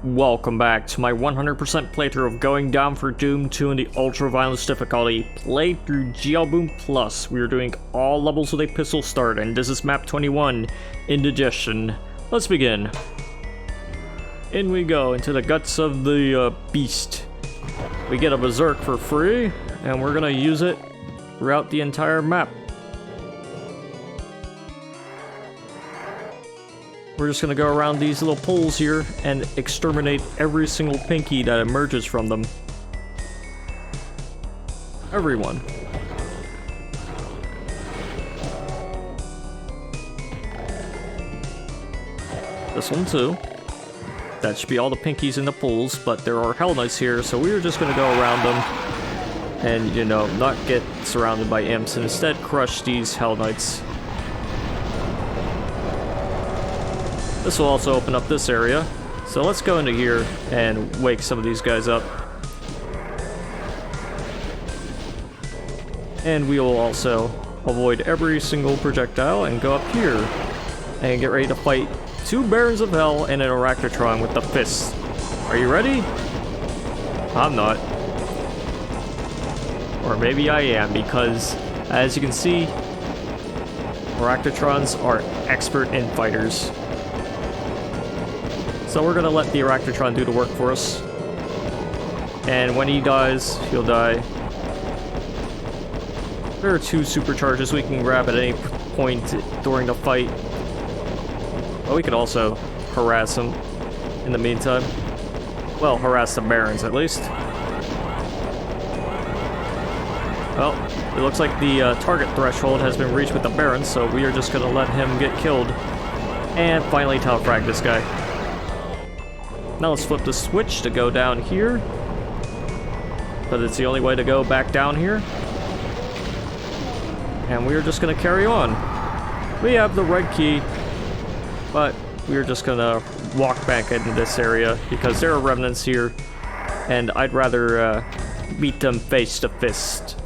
Welcome back to my 100% playthrough of Going Down for Doom 2 in the Ultra Violence difficulty, played through PrBoom Plus. We are doing all levels with a pistol start, and this is MAP21, Indigestion. Let's begin. In we go, into the guts of the beast. We get a Berserk for free, and we're gonna use it throughout the entire map. We're just gonna go around these little poles here and exterminate every single pinky that emerges from them. Everyone. This one too. That should be all the pinkies in the pools, but there are Hell Knights here, so we're just gonna go around them and, you know, not get surrounded by imps and instead crush these Hell Knights. This will also open up this area, so let's go into here and wake some of these guys up. And we will also avoid every single projectile and go up here and get ready to fight two Barons of Hell and an Arachnotron with the fists. Are you ready? I'm not. Or maybe I am, because as you can see, Arachnotrons are expert in fighters. So we're gonna let the Arachnotron do the work for us. And when he dies, he'll die. There are two supercharges we can grab at any point during the fight. But we could also harass him in the meantime. Well, harass the Barons at least. Well, it looks like the target threshold has been reached with the Barons, so we are just gonna let him get killed. And finally telefrag this guy. Now let's flip the switch to go down here. But it's the only way to go back down here. And we're just gonna carry on. We have the red key, but we're just gonna walk back into this area because there are remnants here, and I'd rather beat them face to fist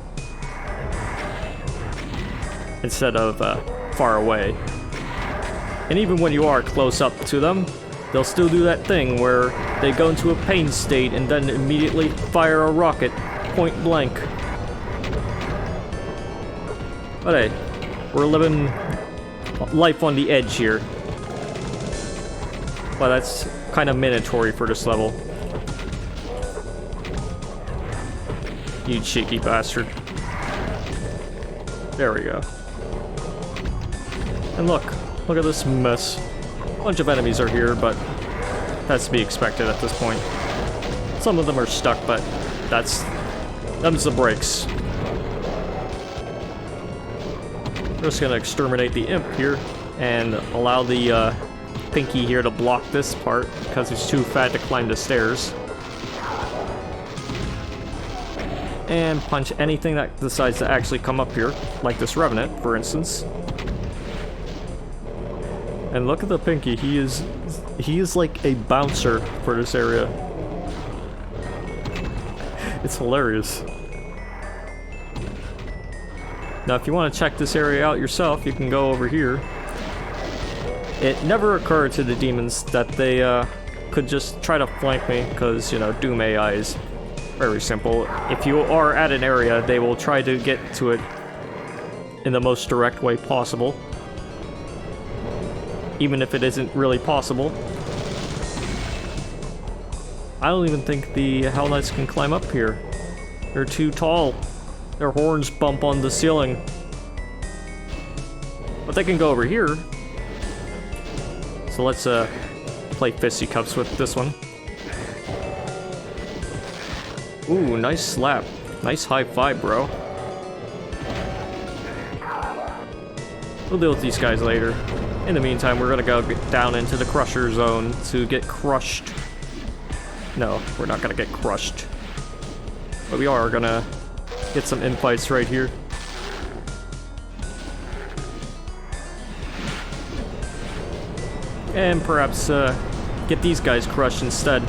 instead of far away. And even when you are close up to them, they'll still do that thing where they go into a pain state and then immediately fire a rocket point blank. But hey, we're living life on the edge here. Well, that's kind of mandatory for this level. You cheeky bastard. There we go. And look at this mess. A bunch of enemies are here, but that's to be expected at this point. Some of them are stuck, but them's the breaks. We're just gonna exterminate the imp here and allow the pinky here to block this part because he's too fat to climb the stairs. And punch anything that decides to actually come up here, like this Revenant, for instance. And look at the pinky, he is like a bouncer for this area. It's hilarious. Now if you want to check this area out yourself, you can go over here. It never occurred to the demons that they could just try to flank me, because, you know, Doom AI is very simple. If you are at an area, they will try to get to it in the most direct way possible, even if it isn't really possible. I don't even think the Hell Knights can climb up here. They're too tall. Their horns bump on the ceiling. But they can go over here. So let's play fisticuffs with this one. Ooh, nice slap. Nice high five, bro. We'll deal with these guys later. In the meantime, we're gonna go down into the crusher zone to get crushed. No, we're not gonna get crushed. But we are gonna get some infights right here. And perhaps get these guys crushed instead.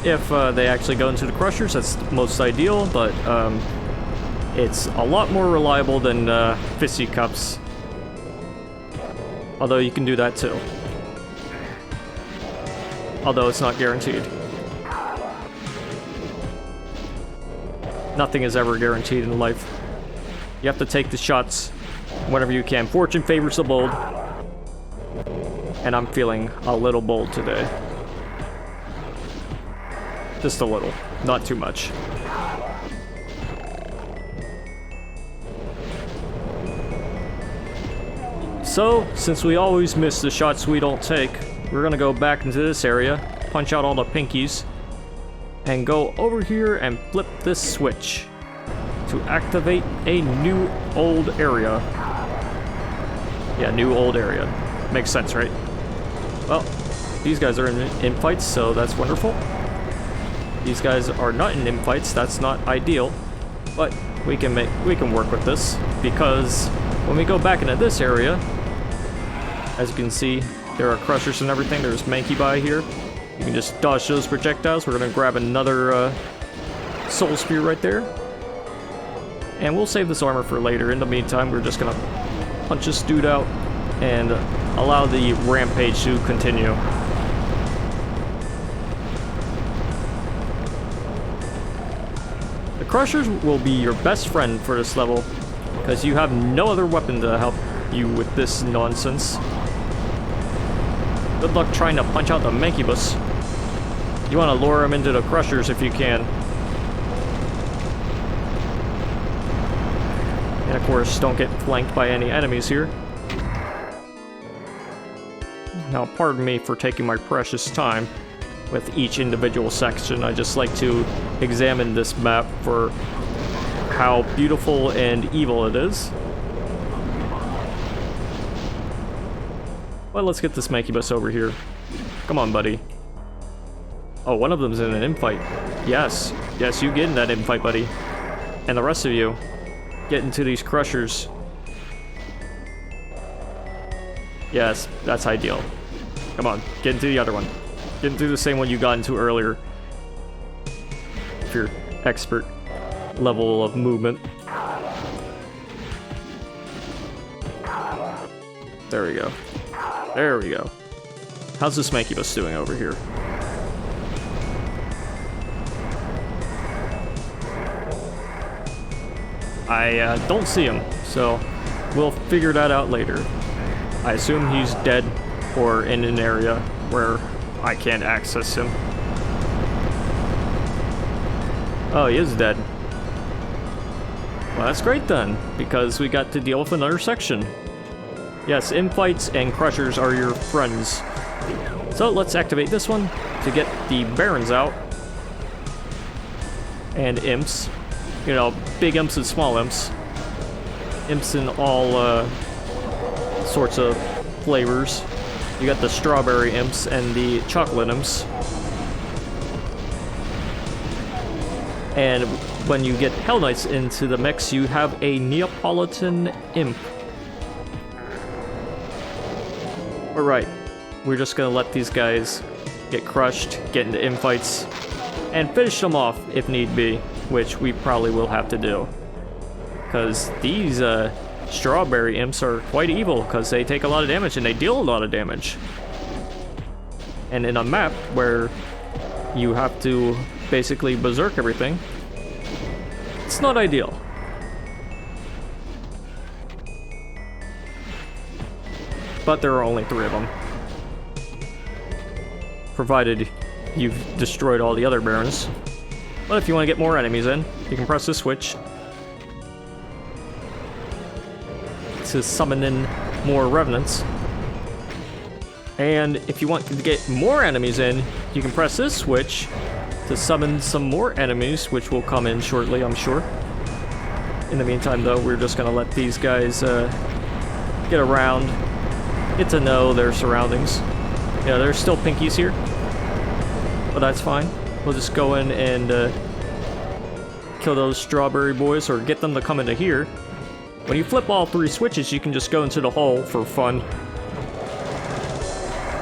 If they actually go into the crushers, that's most ideal, but it's a lot more reliable than fisticuffs. Although you can do that too. Although it's not guaranteed. Nothing is ever guaranteed in life. You have to take the shots whenever you can. Fortune favors the bold. And I'm feeling a little bold today. Just a little, not too much. So, since we always miss the shots we don't take, we're gonna go back into this area, punch out all the pinkies, and go over here and flip this switch to activate a new old area. Yeah, new old area. Makes sense, right? Well, these guys are in fights, so that's wonderful. These guys are not in fights, that's not ideal, but we can work with this, because when we go back into this area, as you can see, there are crushers and everything. There's Manky Bus here. You can just dodge those projectiles. We're gonna grab another soul spear right there, and we'll save this armor for later. In the meantime, we're just gonna punch this dude out and allow the rampage to continue. The crushers will be your best friend for this level, because you have no other weapon to help you with this nonsense. Good luck trying to punch out the Manky Bus. You want to lure him into the crushers if you can. And of course, don't get flanked by any enemies here. Now, pardon me for taking my precious time with each individual section. I just like to examine this map for how beautiful and evil it is. Well, let's get this Manky Bus over here. Come on, buddy. Oh, one of them's in an infight. Yes. Yes, you get in that infight, buddy. And the rest of you, get into these crushers. Yes, that's ideal. Come on, get into the other one. Get into the same one you got into earlier. If you're expert level of movement. There we go. There we go. How's this Manky Bus doing over here? I don't see him, so we'll figure that out later. I assume he's dead or in an area where I can't access him. Oh, he is dead. Well, that's great then, because we got to deal with another section. Yes, infights and crushers are your friends. So let's activate this one to get the barons out. And imps. You know, big imps and small imps. Imps in all sorts of flavors. You got the strawberry imps and the chocolate imps. And when you get Hell Knights into the mix, you have a Neapolitan imp. Alright, we're just gonna let these guys get crushed, get into infights, and finish them off if need be, which we probably will have to do. Because these strawberry imps are quite evil, because they take a lot of damage and they deal a lot of damage. And in a map where you have to basically berserk everything, it's not ideal. But there are only 3 of them. Provided you've destroyed all the other barons. But if you want to get more enemies in, you can press this switch to summon in more revenants. And if you want to get more enemies in, you can press this switch to summon some more enemies, which will come in shortly, I'm sure. In the meantime, though, we're just going to let these guys get around, get to know their surroundings. Yeah, there's still pinkies here, but that's fine. We'll just go in and kill those strawberry boys, or get them to come into here. When you flip all 3 switches, you can just go into the hole for fun.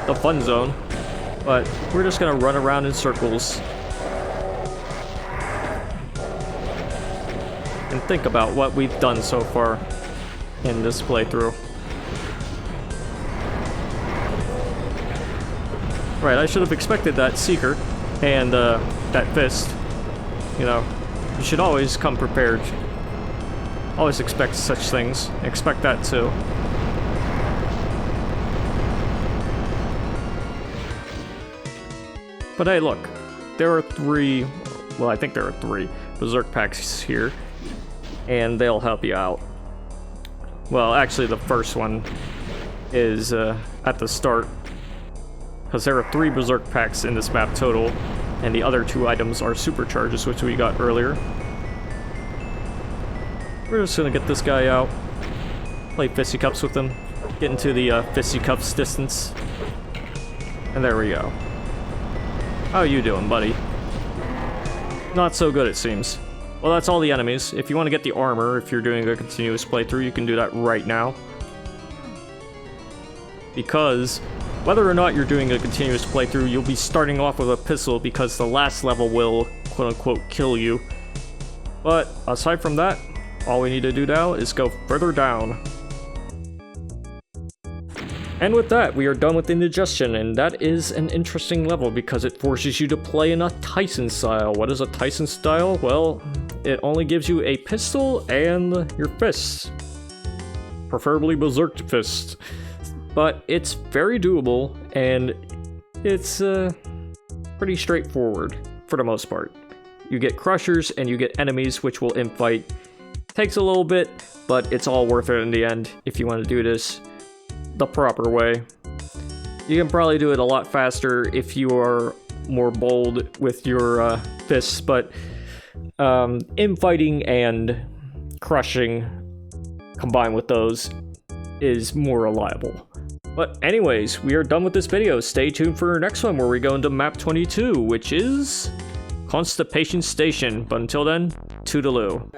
The fun zone. But we're just gonna run around in circles and think about what we've done so far in this playthrough. Right, I should have expected that Seeker and that Fist. You know, you should always come prepared. Always expect such things. Expect that too. But hey, look. There are three... Well, I think there are three Berserk packs here. And they'll help you out. Well, actually, the first one is at the start. Because there are 3 Berserk packs in this map total. And the other 2 items are supercharges, which we got earlier. We're just gonna get this guy out. Play fisticuffs with him. Get into the fisticuffs distance. And there we go. How you doing, buddy? Not so good, it seems. Well, that's all the enemies. If you want to get the armor, if you're doing a continuous playthrough, you can do that right now. Because, whether or not you're doing a continuous playthrough, you'll be starting off with a pistol because the last level will, quote-unquote, kill you. But, aside from that, all we need to do now is go further down. And with that, we are done with Indigestion, and that is an interesting level because it forces you to play in a Tyson style. What is a Tyson style? Well, it only gives you a pistol and your fists. Preferably Berserk fist. But it's very doable, and it's pretty straightforward for the most part. You get crushers and you get enemies which will infight. Takes a little bit, but it's all worth it in the end if you want to do this the proper way. You can probably do it a lot faster if you are more bold with your fists, but infighting and crushing combined with those is more reliable. But anyways, we are done with this video. Stay tuned for our next one where we go into map 22, which is Constipation Station. But until then, toodaloo.